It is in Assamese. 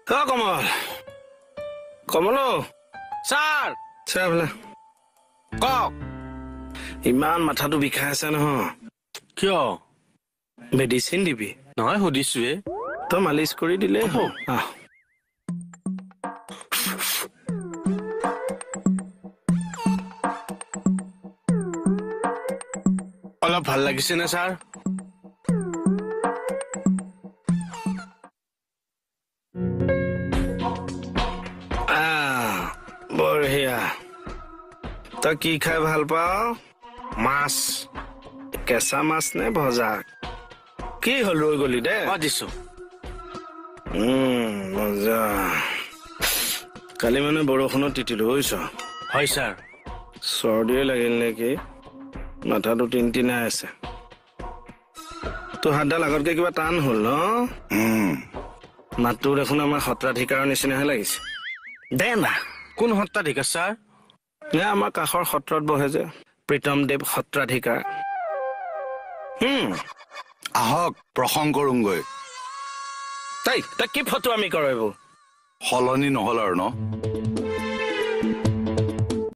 কমল কমল স্যার চাই বোলে কক ইমান মাথাটো বিষাই আছে নহয় কিয় মেডিচিন দিবি নহয় সুধিছোৱে তই মালিচ কৰি দিলেই হ'ল আহ অলপ ভাল লাগিছে নে ছাৰ বঢ়িয়া তই কি খাই ভাল পাৱ মাছ কেঁচা মাছ নে ভজা কি হ'ল ৰৈ গলি দে দিছো মজা কালি মানে বৰষুণত তিতিলো বুজিছ হয় ছাৰ চৰ্দিয়ে লাগিল নেকি মাথাটো টিনটিনাই আছে তোৰ হাতডাল আগতকে কিবা টান হ'ল ন মাতটো দেখোন আমাৰ সত্ৰাধিকাৰৰ নিচিনাহে লাগিছে দে না কোন সত্ৰাধিকাৰ ছাৰ আমাৰ কাষৰ সত্ৰত বহে যে প্ৰীতমদেৱ সত্ৰাধিকাৰ আহক প্ৰসংগ কৰোঁগৈ তই কি ফটো আমি কৰ এইবোৰ সলনি নহল আৰু ন